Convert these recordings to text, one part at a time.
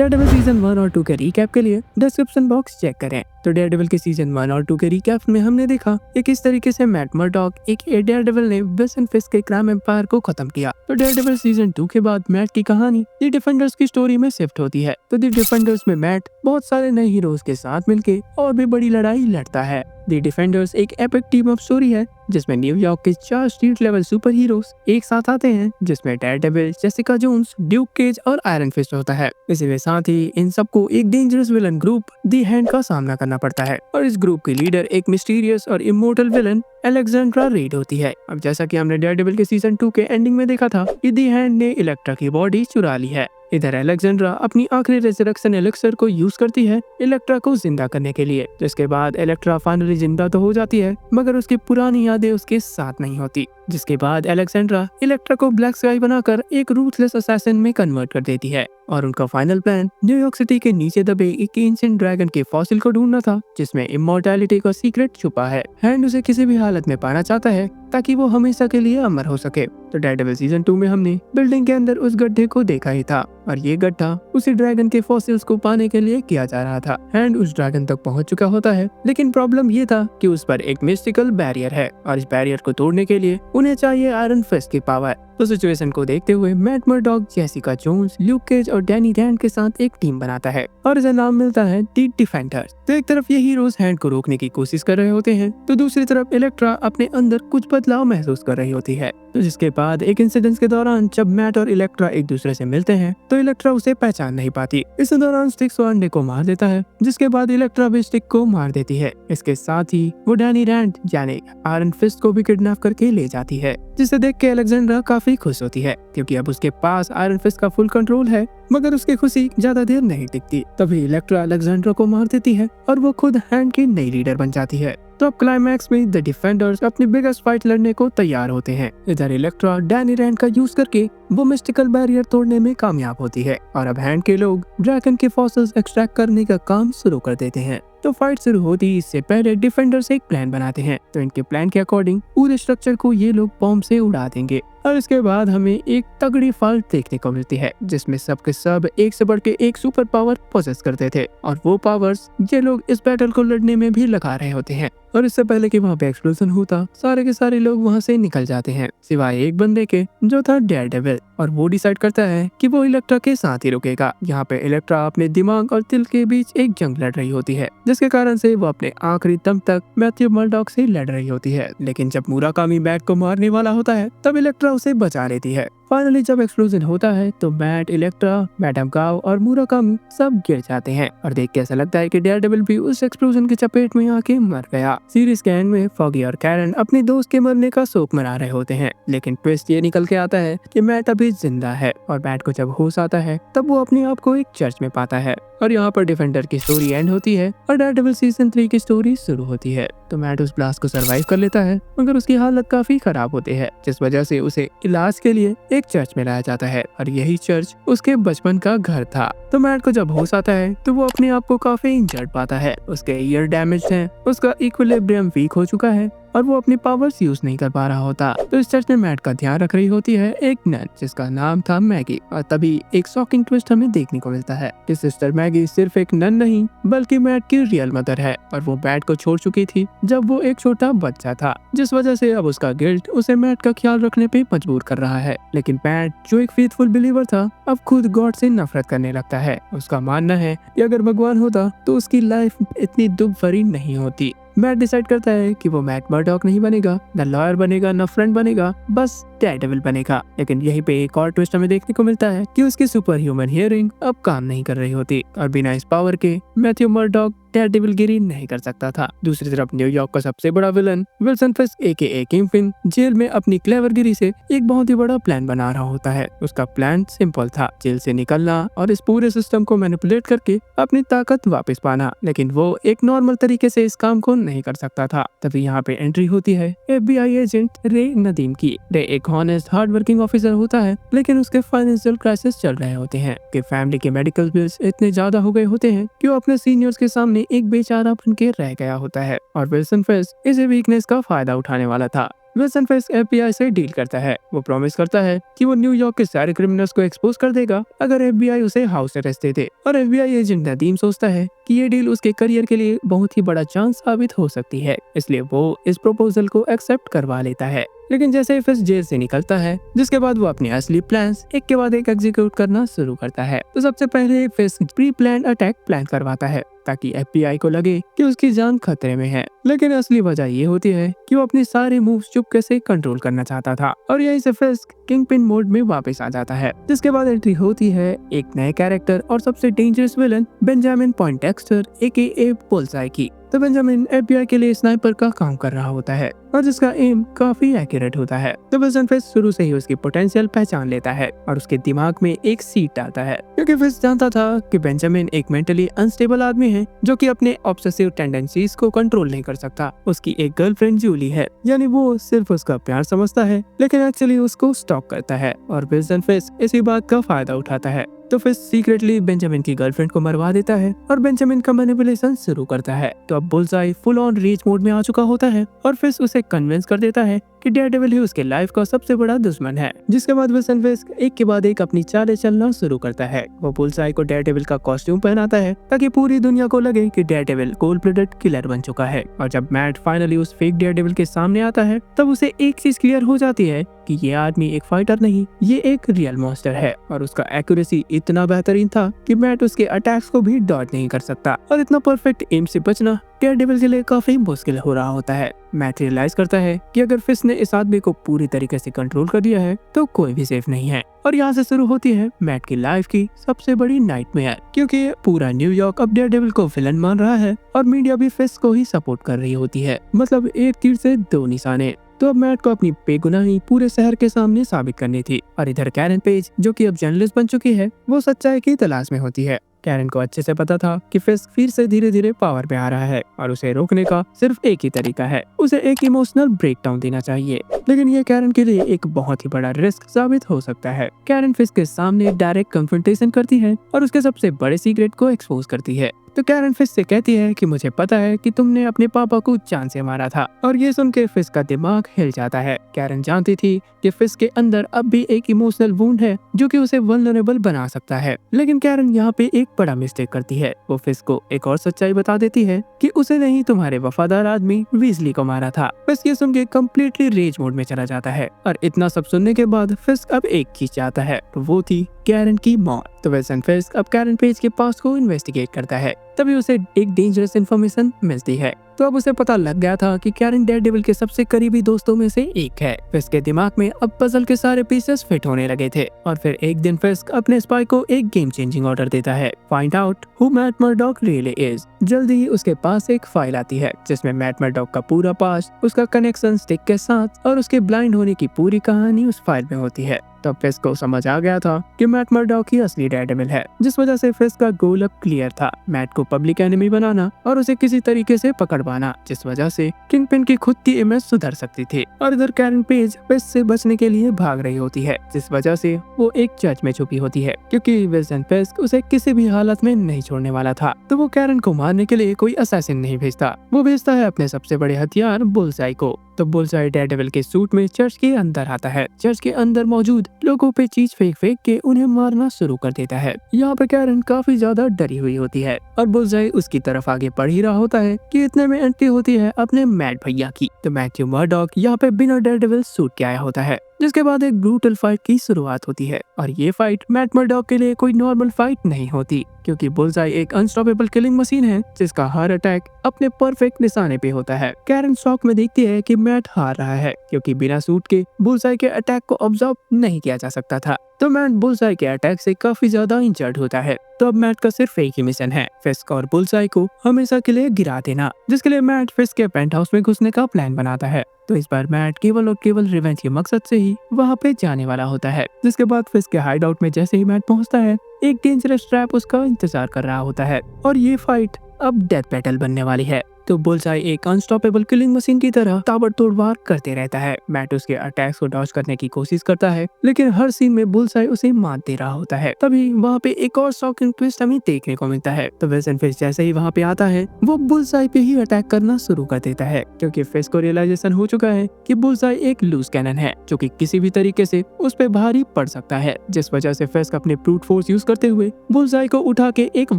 Daredevil season 1 और 2 के recap के लिए डिस्क्रिप्शन बॉक्स चेक करें। तो डेयरडेविल के सीजन 1 और 2 के रिकैप में हमने देखा कि किस तरीके से मैट मर्डॉक एक डेयरडेविल ने विल्सन फिस्क के क्राइम एम्पायर को खत्म किया। तो डेयरडेविल सीजन 2 के बाद मैट की कहानी द डिफेंडर्स की स्टोरी में शिफ्ट होती है। तो द डिफेंडर्स में मैट बहुत सारे नए हीरोज के साथ मिलके और भी बड़ी लड़ाई लड़ता है। द डिफेंडर्स एक एपिक टीम अप स्टोरी है जिसमें न्यूयॉर्क के 4 स्ट्रीट लेवल सुपर हीरोज एक साथ आते हैं, जिसमें Daredevil, Jessica Jones, Luke Cage और आयरन फिस्ट होता है। इसी के साथ ही इन सबको एक dangerous villain group the Hand का सामना करना पड़ता है और इस ग्रुप की लीडर एक मिस्टीरियस और इमोर्टल विलन अलेक्जेंड्रा रीड होती है। अब जैसा कि हमने डेयरडेविल के सीजन 2 के एंडिंग में देखा था कि द हैंड ने इलेक्ट्रा की बॉडी चुरा ली है। इधर अलेक्जेंड्रा अपनी आखिरी रेजरेक्शन एलिक्सर को यूज करती है इलेक्ट्रा को जिंदा करने के लिए, जिसके बाद इलेक्ट्रा फाइनली जिंदा तो हो जाती है मगर उसकी पुरानी यादें उसके साथ नहीं होती। जिसके बाद अलेक्जेंड्रा इलेक्ट्रा को ब्लैक स्काई बनाकर एक रूथलेस असैसिन में कन्वर्ट कर देती है और उनका फाइनल प्लान न्यूयॉर्क सिटी के नीचे दबे एक एंशिएंट ड्रैगन के फॉसिल को ढूंढना था, जिसमें इमॉर्टैलिटी का सीक्रेट छुपा है। हैंड उसे किसी भी हालत में पाना चाहता है ताकि वो हमेशा के लिए अमर हो सके। तो डेयरडेविल सीजन 2 में हमने बिल्डिंग के अंदर उस गड्ढे को देखा ही था और ये गड्ढा उसी ड्रैगन के फॉसिल्स को पाने के लिए किया जा रहा था। हैंड उस ड्रैगन तक पहुंच चुका होता है, लेकिन प्रॉब्लम ये था कि उस पर एक मिस्टिकल बैरियर है और इस बैरियर को तोड़ने के लिए उन्हें चाहिए आयरन फिस्ट की पावर। तो सिचुएशन को देखते हुए Matt Murdock, Jessica Jones, Luke Cage और डैनी रैंड के साथ एक टीम बनाता है और इसे नाम मिलता है द डिफेंडर्स। तो एक तरफ ये हीरोज हैंड को रोकने की कोशिश कर रहे होते हैं तो दूसरी तरफ इलेक्ट्रा अपने अंदर कुछ बदलाव महसूस कर रही होती है। तो जिसके बाद एक इंसिडेंट के दौरान जब मैट और इलेक्ट्रा एक दूसरे से मिलते हैं तो इलेक्ट्रा उसे पहचान नहीं पाती। इस दौरान स्टिक्स अंडे को मार देता है, जिसके बाद इलेक्ट्रा भी स्टिक को मार देती है। इसके साथ ही वो डैनी रैंड यानी आयरन फिस्ट को भी किडनैप करके ले जाती है, जिसे देख के अलेक्जेंड्रा काफी खुश होती है क्योंकि अब उसके पास आयरन फिस्ट का फुल कंट्रोल है। मगर उसकी खुशी ज्यादा देर नहीं टिकती, तभी इलेक्ट्रा अलेक्जेंड्रा को मार देती है और वो खुद हैंड की नई लीडर बन जाती है। तो अब क्लाइमैक्स में द डिफेंडर्स अपनी बिगेस्ट फाइट लड़ने को तैयार होते हैं। इधर इलेक्ट्रा डैनी रैंड का यूज करके वो मिस्टिकल बैरियर तोड़ने में कामयाब होती है और अब हैंड के लोग ड्रैगन के फॉसिल्स एक्सट्रैक्ट करने का काम शुरू कर देते हैं। तो फाइट शुरू होती इससे पहले डिफेंडर्स एक प्लान बनाते हैं। तो इनके प्लान के अकॉर्डिंग पूरे स्ट्रक्चर को ये लोग बॉम्ब से उड़ा देंगे और इसके बाद हमें एक तगड़ी फाइट देखने को मिलती है जिसमें सबके सब एक से बढ़ के एक सुपर पावर पोसेस करते थे और वो पावर्स ये लोग इस बैटल को लड़ने में भी लगा रहे होते हैं। और इससे पहले कि वहाँ पे एक्सप्लोजन होता सारे के सारे लोग वहाँ से निकल जाते हैं सिवाय एक बंदे के जो था डेयरडेविल, और वो डिसाइड करता है कि वो इलेक्ट्रा के साथ ही रुकेगा। यहाँ पे इलेक्ट्रा अपने दिमाग और दिल के बीच एक जंग लड़ रही होती है, जिसके कारण से वो अपने आखिरी दम तक मैथ्यू मर्डॉक से लड़ रही होती है। लेकिन जब मुराकामी मैट को मारने वाला होता है तब इलेक्ट्रा उसे बचा लेती है। फाइनली जब एक्सप्लोजन होता है तो मैट, इलेक्ट्रा, मैडम गाव और मुराकामी सब गिर जाते हैं और देख के ऐसा लगता है कि डेयरडेविल भी उस एक्सप्लोजन की चपेट में आके मर गया। सीरीज के एंड में फॉगी और कैरन अपने दोस्त के मरने का शोक मना रहे होते हैं, लेकिन ट्विस्ट ये निकल के आता है कि मैट अभी जिंदा है और मैट को जब होश आता है तब वो अपने आप को एक चर्च में पाता है। और यहाँ पर डिफेंडर की स्टोरी एंड होती है और डेयरडेविल सीजन 3 की स्टोरी शुरू होती है। तो मैट उस ब्लास्ट को सरवाइव कर लेता है मगर उसकी हालत काफी खराब होती है, जिस वजह से उसे इलाज के लिए एक चर्च में लाया जाता है और यही चर्च उसके बचपन का घर था। तो मैट को जब होश आता है तो वो अपने आप को काफी इंजर्ड पाता है, उसके ईयर डैमेज हैं, उसका इक्विलिब्रियम वीक हो चुका है और वो अपनी पावर्स यूज नहीं कर पा रहा होता। तो इस चर्च में मैट का ध्यान रख रही होती है एक नन जिसका नाम था मैगी, और तभी एक शॉकिंग ट्विस्ट हमें देखने को मिलता है कि सिस्टर मैगी सिर्फ एक नन नहीं बल्कि मैट की रियल मदर है और वो मैट को छोड़ चुकी थी जब वो एक छोटा बच्चा था, जिस वजह से अब उसका गिल्ट उसे मैट का ख्याल रखने पे मजबूर कर रहा है। लेकिन मैट जो एक फेथफुल बिलीवर था अब खुद गॉड से नफरत करने लगता है। उसका मानना है कि अगर भगवान होता तो उसकी लाइफ इतनी दुख भरी नहीं होती। मैट डिसाइड करता है कि वो मैट मर्डॉक नहीं बनेगा, न लॉयर बनेगा, न फ्रेंड बनेगा, बस डेयरडेविल बनेगा। लेकिन यहीं पे एक और ट्विस्ट हमें देखने को मिलता है कि उसकी सुपर ह्यूमन हियरिंग अब काम नहीं कर रही होती और बिना इस पावर के मैथ्यू मर्डॉक डेयरडेविल गिरी नहीं कर सकता था। दूसरी तरफ न्यूयॉर्क का सबसे बड़ा विलन विल्सन फिस्क एके किंगपिन जेल में अपनी क्लेवर गिरी से एक बहुत ही बड़ा प्लान बना रहा होता है। उसका प्लान सिंपल था, जेल से निकलना और इस पूरे सिस्टम को मैनिपुलेट करके अपनी ताकत वापस पाना, लेकिन वो एक नॉर्मल तरीके से इस काम को नहीं कर सकता था। तभी यहाँ पे एंट्री होती है FBI एजेंट रे नदीम की। रे एक हॉनेस्ट हार्ड वर्किंग ऑफिसर होता है, लेकिन उसके फाइनेंशियल क्राइसिस चल रहे होते हैं कि फैमिली के मेडिकल बिल्स इतने ज्यादा हो गए होते हैं कि वो अपने सीनियर्स के सामने एक बेचारा बन के रह गया होता है और विल्सन फिस्क इस वीकनेस का फायदा उठाने वाला था। विल्सन फिस्क FBI से डील करता है। वो प्रॉमिस करता है कि वो न्यूयॉर्क के सारे क्रिमिनल्स को एक्सपोज कर देगा अगर FBI उसे हाउस अरेस्ट दे दे। और FBI एजेंट नदीम सोचता है कि ये डील उसके करियर के लिए बहुत ही बड़ा चांस साबित हो सकती है, इसलिए वो इस प्रपोजल को एक्सेप्ट करवा लेता है। लेकिन जैसे ही फिस्क जेल से निकलता है, जिसके बाद वो अपने असली प्लान्स एक के बाद एक एग्जीक्यूट करना शुरू करता है। तो सबसे पहले फिस्क प्री प्लान अटैक प्लान करवाता है ताकि FBI को लगे कि उसकी जान खतरे में है। लेकिन असली वजह ये होती है कि वो अपने सारे मूव्स चुपके से कंट्रोल करना चाहता था और यहीं से फिस्क किंगपिन मोड में वापस आ जाता है। जिसके बाद एंट्री होती है एक नए कैरेक्टर और सबसे dangerous villain Benjamin Poindexter AKA Bullseye की। तो बेंजामिन FBI के लिए स्नाइपर का काम कर रहा होता है और जिसका एम काफी एक्यूरेट होता है। तो विल्सन फिस्क शुरू से ही उसकी पोटेंशियल पहचान लेता है और उसके दिमाग में एक सीट डालता है, क्योंकि फिस्क जानता था कि बेंजामिन एक मेंटली अनस्टेबल आदमी है जो कि अपने ऑब्सेसिव टेंडेंसीज को कंट्रोल नहीं कर सकता। उसकी एक गर्लफ्रेंड जूली है, यानी वो सिर्फ उसका प्यार समझता है लेकिन एक्चुअली उसको स्टॉक करता है और विल्सन फिस्क इसी बात का फायदा उठाता है। तो फिस्क सीक्रेटली बेंजामिन की गर्लफ्रेंड को मरवा देता है और बेंजामिन का मैनिपुलेशन शुरू करता है। तो अब bullseye full on raise mode में आ चुका होता है और फिस्क उसे कन्विंस कर देता है कि डेयरडेविल ही उसके लाइफ का सबसे बड़ा दुश्मन है। जिसके बाद विल्सन फिस्क एक के बाद एक अपनी चालें चलना शुरू करता है। वो बुल्सआई को डेयरडेविल का कॉस्ट्यूम पहनाता है ताकि पूरी दुनिया को लगे कि डेयरडेविल कोल्ड ब्लडेड किलर बन चुका है। और जब मैट फाइनली उस फेक डेयरडेविल के सामने आता है, तब उसे एक चीज क्लियर हो जाती है कि ये आदमी एक फाइटर नहीं, ये एक रियल मॉन्स्टर है और उसका एक्यूरेसी इतना बेहतरीन था कि मैट उसके अटैक्स को भी डॉज नहीं कर सकता। और इतना परफेक्ट एम से बचना डेयरडेविल के लिए काफी मुश्किल हो रहा होता है। मैट रियलाइज करता है कि अगर फिस्क ने इस आदमी को पूरी तरीके से कंट्रोल कर दिया है तो कोई भी सेफ नहीं है। और यहाँ से शुरू होती है मैट की लाइफ की सबसे बड़ी नाइटमेयर, क्योंकि पूरा न्यूयॉर्क अब डेयरडेविल को विलन मान रहा है और मीडिया भी फिस्क को ही सपोर्ट कर रही होती है। मतलब एक तीर से दो निशाने। तो अब मैट को अपनी बेगुनाही पूरे शहर के सामने साबित करनी थी और इधर कैरन पेज, जो कि अब जर्नलिस्ट बन चुकी है, वो सच्चाई की तलाश में होती है। कैरन को अच्छे से पता था कि फिस्क फिर से धीरे धीरे पावर पे आ रहा है और उसे रोकने का सिर्फ एक ही तरीका है, उसे एक इमोशनल ब्रेकडाउन देना चाहिए। लेकिन ये कैरन के लिए एक बहुत ही बड़ा रिस्क साबित हो सकता है। कैरन फिस्क के सामने डायरेक्ट कन्फ्रंटेशन करती है और उसके सबसे बड़े सीक्रेट को एक्सपोज करती है। तो कैरन फिस्क से कहती है कि मुझे पता है कि तुमने अपने पापा को जान से मारा था। और ये सुन के फिस्क का दिमाग हिल जाता है। कैरन जानती थी कि फिस्क के अंदर अब भी एक इमोशनल वुंड है जो कि उसे वल्नरेबल बना सकता है। लेकिन कैरन यहाँ पे एक बड़ा मिस्टेक करती है। वो फिस्क को एक और सच्चाई बता देती है कि उसे नहीं, तुम्हारे वफादार आदमी वीजली को मारा था। फिस्क ये सुन के कम्प्लीटली रेज मोड में चला जाता है और इतना सब सुनने के बाद फिस्क अब एक चीज चाहता है, तो वो थी कैरन की मौत। तो विल्सन फिस्क अब कैरन पेज के पास को इन्वेस्टिगेट करता है। तभी उसे एक डेंजरस इन्फॉर्मेशन मिलती है। तो अब उसे पता लग गया था कि कैरन डेयरडेविल के सबसे करीबी दोस्तों में से एक है। फिस्क के दिमाग में अब पजल के सारे पीसेस फिट होने लगे थे और फिर एक दिन फिस्क अपने स्पाई को एक गेम चेंजिंग ऑर्डर देता है, find out who Matt Murdock really is. जल्दी ही उसके पास एक फाइल आती है जिसमें मैट मर्डॉक का पूरा पास्ट, उसका कनेक्शन स्टिक के साथ और उसके ब्लाइंड होने की पूरी कहानी उस फाइल में होती है। तब फिस्क को समझ आ गया था कि मैट मर्डॉक ही असली डेयरडेविल है, जिस वजह से फिस्क का गोल अब क्लियर था, मैट को पब्लिक एनिमी बनाना और उसे किसी तरीके से पकड़वाना, जिस वजह से किंगपिन की खुद की इमेज सुधर सकती थी। और इधर कैरन पेज फिस्क से बचने के लिए भाग रही होती है, जिस वजह से वो एक चर्च में छुपी होती है, क्योंकि विल्सन फिस्क उसे किसी भी हालत में नहीं छोड़ने वाला था। तो वो कैरन को मारने के लिए कोई असैसिन नहीं भेजता, वो भेजता है अपने सबसे बड़े हथियार बुल्सआई को। तो बुल्सआई डेयरडेविल के सूट में चर्च के अंदर आता है। चर्च के अंदर मौजूद लोगों पे चीज फेंक फेंक के उन्हें मारना शुरू कर देता है। यहाँ पे कैरन काफी ज्यादा डरी हुई होती है और बुल्सआई उसकी तरफ आगे बढ़ ही रहा होता है कि इतने में एंट्री होती है अपने मैट भैया की। तो मैथ्यू मर्डॉक यहाँ पे बिना डेयरडेविल सूट के आया होता है, जिसके बाद एक ब्रूटल फाइट की शुरुआत होती है। और ये फाइट मैट मर्डॉक के लिए कोई नॉर्मल फाइट नहीं होती, क्योंकि बुल्सआई एक अनस्टॉपेबल किलिंग मशीन है जिसका हर अटैक अपने परफेक्ट निशाने पे होता है। कैरन शॉक में देखती है कि मैट हार रहा है, क्योंकि बिना सूट के बुल्सआई के अटैक को ऑब्जर्व नहीं किया जा सकता था। तो मैट बुल्सआई के अटैक से काफी ज्यादा इंजर्ड होता है। तो अब मैट का सिर्फ एक ही मिशन है, फिस्क और बुल्सआई को हमेशा के लिए गिरा देना, जिसके लिए मैट फिस्क के पेंट हाउस में घुसने का प्लान बनाता है। तो इस बार मैट केवल और केवल रिवेंज के मकसद से ही वहाँ पे जाने वाला होता है। जिसके बाद फिस्क के हाइड आउट में जैसे ही मैट पहुँचता है, एक डेंजरस ट्रैप उसका इंतजार कर रहा होता है और ये फाइट अब डेथ बैटल बनने वाली है। तो बुलसाई एक अनस्टॉपेबल किलिंग मशीन की तरह ताबड़तोड़ वार करते रहता है। मैट उसके अटैक्स को डॉज करने की कोशिश करता है, लेकिन हर सीन में बुलसाई उसे मात दे रहा होता है। तभी वहाँ पे एक और शॉकिंग ट्विस्ट हमें देखने को मिलता है। तो विल्सन फिश जैसे ही वहाँ पे आता है, वो बुलसाई पे ही अटैक करना शुरू कर देता है, क्योंकि फिश को रियलाइजेशन हो चुका है कि बुलसाई एक लूज कैनन है जो कि किसी भी तरीके से उस पे भारी पड़ सकता है। जिस वजह से फिश अपने ब्रूट फोर्स यूज करते हुए बुलसाई को उठा के एक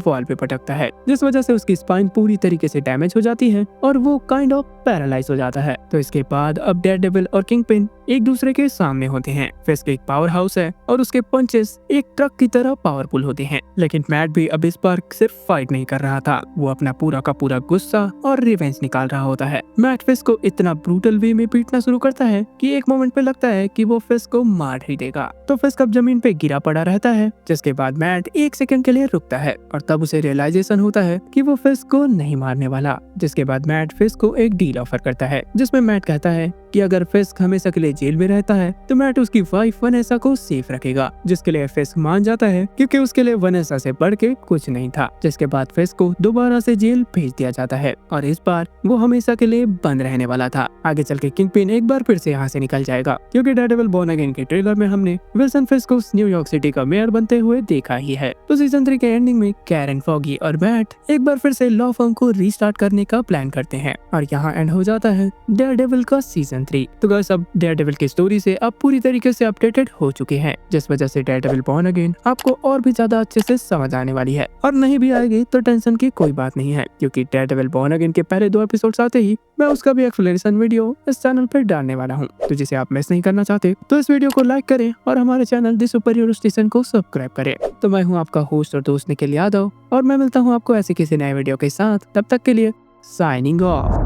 वॉल पे पटकता है, जिस वजह से उसकी स्पाइन पूरी तरीके से डैमेज हो जाती है और वो काइंड ऑफ पैरालाइज हो जाता है। तो इसके बाद अब डेयरडेविल और किंगपिन एक दूसरे के सामने होते हैं। फिश एक पावर हाउस है और उसके पंचेस एक ट्रक की तरह पावरफुल होते हैं, लेकिन मैट भी अब इस बार सिर्फ फाइट नहीं कर रहा था, वो अपना पूरा का पूरा गुस्सा और रिवेंज निकाल रहा होता है। मैट फिश को इतना ब्रूटल वे में पीटना शुरू करता है कि एक मोमेंट पे लगता है कि वो फिश को मार ही देगा। तो फिश कब जमीन पे गिरा पड़ा रहता है, जिसके बाद मैट एक सेकंड के लिए रुकता है और तब उसे रियलाइजेशन होता है कि वो फिश को नहीं मारने वाला। जिसके बाद मैट फिश को एक डील ऑफर करता है, जिसमें मैट कहता है कि अगर फिस्क हमेशा के लिए जेल में रहता है तो मैट उसकी वाइफ वनेसा को सेफ रखेगा, जिसके लिए फिस्क मान जाता है क्योंकि उसके लिए वनेसा से बढ़ के कुछ नहीं था। जिसके बाद फिस्क को दोबारा से जेल भेज दिया जाता है और इस बार वो हमेशा के लिए बंद रहने वाला था। आगे चल के किंगपिन एक बार फिर से यहाँ से निकल जाएगा, क्योंकि डेयरडेविल बॉर्न अगेन के ट्रेलर में हमने विल्सन फिस्क को न्यूयॉर्क सिटी का मेयर बनते हुए देखा ही है। तो सीजन 3 के एंडिंग में कैरन, फॉगी और मैट एक बार फिर से लॉ फर्म को रीस्टार्ट करने का प्लान करते हैं और यहाँ एंड हो जाता है डेयरडेविल का सीजन 3। तो गाइस अब डेयरडेविल की स्टोरी से आप पूरी तरीके से अपडेटेड हो चुके हैं, जिस वजह से डेयरडेविल बॉर्न अगेन आपको और भी ज्यादा अच्छे से समझ आने वाली है। और नहीं भी आएगी तो टेंशन की कोई बात नहीं है, क्योंकि डेयरडेविल बॉर्न अगेन के पहले 2 एपिसोड्स आते ही मैं उसका भी एक्सप्लेनेशन वीडियो इस चैनल पर डालने वाला हूँ। तो जिसे आप मिस नहीं करना चाहते तो इस वीडियो को लाइक करें और हमारे channel the super hero station को सब्सक्राइब करें। तो मैं हूँ आपका होस्ट और दोस्त निखिल यादव और मैं मिलता हूँ आपको ऐसे किसी नए वीडियो के साथ। तब तक के लिए साइनिंग ऑफ।